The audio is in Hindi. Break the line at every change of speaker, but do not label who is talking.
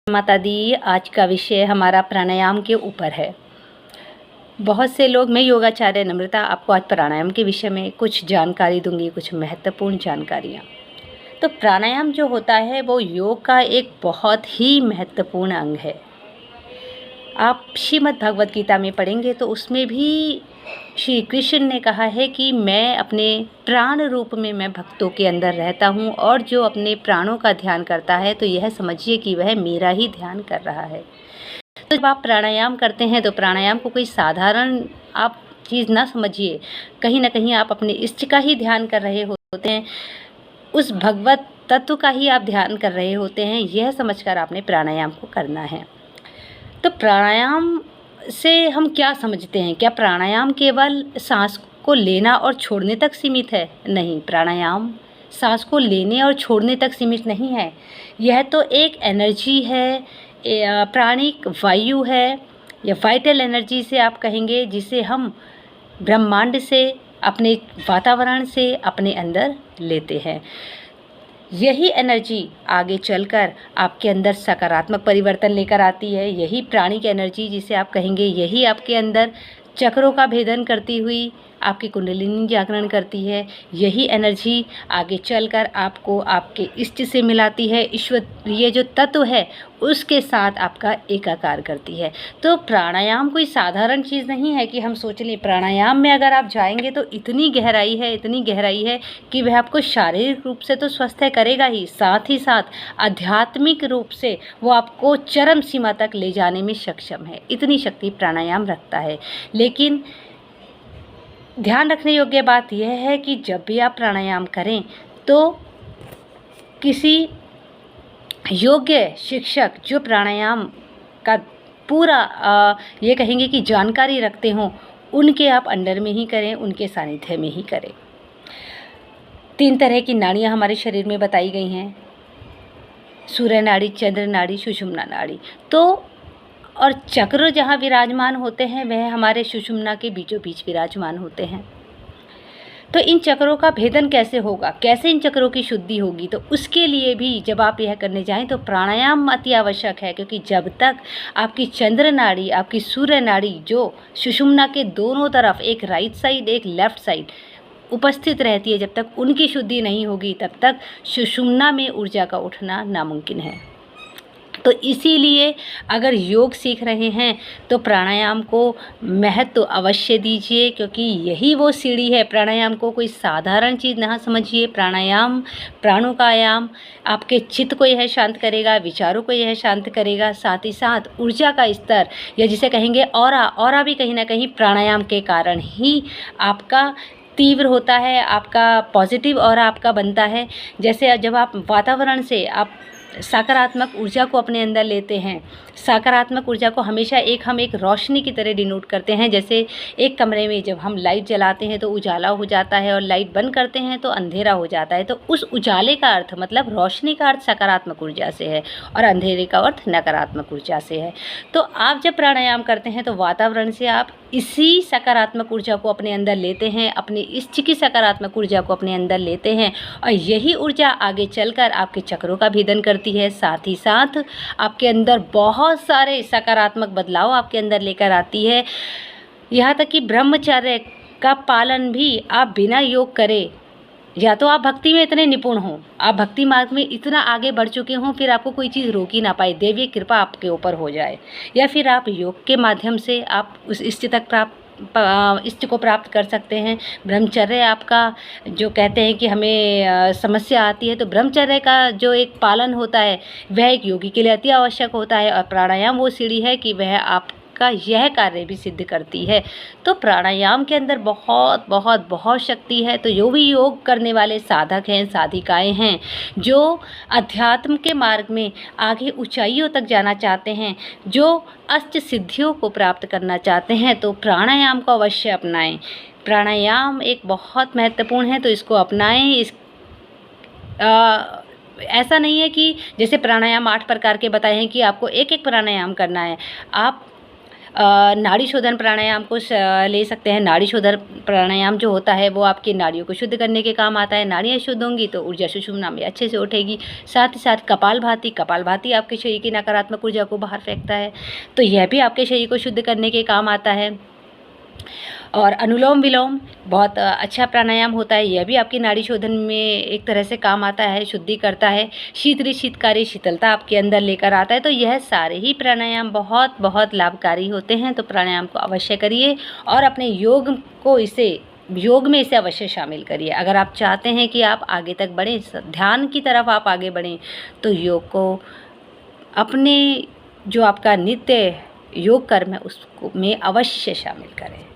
माता दी, आज का विषय हमारा प्राणायाम के ऊपर है। बहुत से लोग, मैं योगाचार्य नम्रता आपको आज प्राणायाम के विषय में कुछ जानकारी दूंगी, कुछ महत्वपूर्ण जानकारियाँ। तो प्राणायाम जो होता है वो योग का एक बहुत ही महत्वपूर्ण अंग है। आप श्रीमद् भगवद गीता में पढ़ेंगे तो उसमें भी श्री कृष्ण ने कहा है कि मैं अपने प्राण रूप में मैं भक्तों के अंदर रहता हूँ, और जो अपने प्राणों का ध्यान करता है तो यह समझिए कि वह मेरा ही ध्यान कर रहा है। तो जब आप प्राणायाम करते हैं तो प्राणायाम को कोई साधारण आप चीज़ ना समझिए, कहीं ना कहीं आप अपने इष्ट का ही ध्यान कर रहे होते हैं, उस भगवत तत्व का ही आप ध्यान कर रहे होते हैं। यह समझकर आपने प्राणायाम को करना है। तो प्राणायाम से हम क्या समझते हैं? क्या प्राणायाम केवल सांस को लेना और छोड़ने तक सीमित है? नहीं, प्राणायाम सांस को लेने और छोड़ने तक सीमित नहीं है। यह तो एक एनर्जी है, प्राणिक वायु है, या वाइटल एनर्जी से आप कहेंगे, जिसे हम ब्रह्मांड से, अपने वातावरण से अपने अंदर लेते हैं। यही एनर्जी आगे चलकर आपके अंदर सकारात्मक परिवर्तन लेकर आती है। यही प्राणिक एनर्जी, जिसे आप कहेंगे, यही आपके अंदर चक्रों का भेदन करती हुई आपकी कुंडलिनी जागरण करती है। यही एनर्जी आगे चलकर आपको आपके इष्ट से मिलाती है, ईश्वरीय जो तत्व है उसके साथ आपका एकाकार करती है। तो प्राणायाम कोई साधारण चीज़ नहीं है कि हम सोच लें प्राणायाम में अगर आप जाएंगे तो इतनी गहराई है, इतनी गहराई है कि वह आपको शारीरिक रूप से तो स्वस्थ करेगा ही साथ आध्यात्मिक रूप से वो आपको चरम सीमा तक ले जाने में सक्षम है। इतनी शक्ति प्राणायाम रखता है। लेकिन ध्यान रखने योग्य बात यह है कि जब भी आप प्राणायाम करें तो किसी योग्य शिक्षक जो प्राणायाम का पूरा ये कहेंगे कि जानकारी रखते हों, उनके आप अंडर में ही करें, उनके सानिध्य में ही करें। 3 तरह की नाड़ियाँ हमारे शरीर में बताई गई हैं: सूर्य नाड़ी, चंद्र नाड़ी, सुषुम्ना नाड़ी। तो और चक्र जहाँ विराजमान होते हैं वह हमारे सुषुम्ना के बीचों बीच विराजमान होते हैं। तो इन चक्रों का भेदन कैसे होगा, कैसे इन चक्रों की शुद्धि होगी? तो उसके लिए भी जब आप यह करने जाएं तो प्राणायाम अति आवश्यक है, क्योंकि जब तक आपकी चंद्र नाड़ी, आपकी सूर्य नाड़ी जो सुषुम्ना के दोनों तरफ, एक राइट साइड एक लेफ्ट साइड उपस्थित रहती है, जब तक उनकी शुद्धि नहीं होगी तब तक सुषुम्ना में ऊर्जा का उठना नामुमकिन है। तो इसीलिए अगर योग सीख रहे हैं तो प्राणायाम को महत्व अवश्य दीजिए, क्योंकि यही वो सीढ़ी है। प्राणायाम को कोई साधारण चीज़ ना समझिए। प्राणायाम प्राणों का आयाम आपके चित्त को यह शांत करेगा, विचारों को यह शांत करेगा, साथ ही साथ ऊर्जा का स्तर, या जिसे कहेंगे ऑरा भी कहीं ना कहीं प्राणायाम के कारण ही आपका तीव्र होता है, आपका पॉजिटिव ऑरा आपका बनता है। जैसे जब आप वातावरण से आप सकारात्मक ऊर्जा को अपने अंदर लेते हैं, सकारात्मक ऊर्जा को हमेशा हम एक रोशनी की तरह डिनोट करते हैं। जैसे एक कमरे में जब हम लाइट जलाते हैं तो उजाला हो जाता है, और लाइट बंद करते हैं तो अंधेरा हो जाता है। तो उस उजाले का अर्थ, मतलब रोशनी का अर्थ सकारात्मक ऊर्जा से है, और अंधेरे का अर्थ नकारात्मक ऊर्जा से है। तो आप जब प्राणायाम करते हैं तो वातावरण से आप इसी सकारात्मक ऊर्जा को अपने अंदर लेते हैं, अपने इष्ट की सकारात्मक ऊर्जा को अपने अंदर लेते हैं, और यही ऊर्जा आगे चलकर आपके चक्रों का भेदन करती है। साथ ही साथ आपके अंदर बहुत सारे सकारात्मक बदलाव आपके अंदर लेकर आती है। यहाँ तक कि ब्रह्मचर्य का पालन भी आप बिना योग करे, या तो आप भक्ति में इतने निपुण हों, आप भक्ति मार्ग में इतना आगे बढ़ चुके हों, फिर आपको कोई चीज़ रोक ही ना पाए, देवीय कृपा आपके ऊपर हो जाए, या फिर आप योग के माध्यम से आप उस इष्ट तक इष्ट को प्राप्त कर सकते हैं। ब्रह्मचर्य आपका, जो कहते हैं कि हमें समस्या आती है, तो ब्रह्मचर्य का जो एक पालन होता है वह एक योगी के लिए अति आवश्यक होता है। और प्राणायाम वो सीढ़ी है कि वह आपका यह कार्य भी सिद्ध करती है। तो प्राणायाम के अंदर बहुत बहुत बहुत शक्ति है। तो जो भी योग करने वाले साधक हैं, साधिकाएं हैं, जो अध्यात्म के मार्ग में आगे ऊंचाइयों तक जाना चाहते हैं, जो अष्ट सिद्धियों को प्राप्त करना चाहते हैं, तो प्राणायाम को अवश्य अपनाएं। प्राणायाम एक बहुत महत्वपूर्ण है, तो इसको अपनाएं। ऐसा नहीं है कि जैसे प्राणायाम 8 प्रकार के बताए हैं कि आपको एक एक प्राणायाम करना है। आप नाड़ी शोधन प्राणायाम को ले सकते हैं। नाड़ी शोधन प्राणायाम जो होता है वो आपकी नाड़ियों को शुद्ध करने के काम आता है। नाड़ियाँ शुद्ध होंगी तो ऊर्जा सुषुम्ना में अच्छे से उठेगी। साथ ही साथ कपालभाति आपके शरीर की नकारात्मक ऊर्जा को बाहर फेंकता है, तो यह भी आपके शरीर को शुद्ध करने के काम आता है। और अनुलोम विलोम बहुत अच्छा प्राणायाम होता है, यह भी आपकी नाड़ी शोधन में एक तरह से काम आता है, शुद्धि करता है, शीतकारी शीतलता आपके अंदर लेकर आता है। तो यह सारे ही प्राणायाम बहुत बहुत लाभकारी होते हैं। तो प्राणायाम को अवश्य करिए और अपने योग में इसे अवश्य शामिल करिए। अगर आप चाहते हैं कि आप आगे तक बढ़ें, ध्यान की तरफ आप आगे बढ़ें, तो योग को अपने जो आपका नित्य योग कर्म है उसको में अवश्य शामिल करें।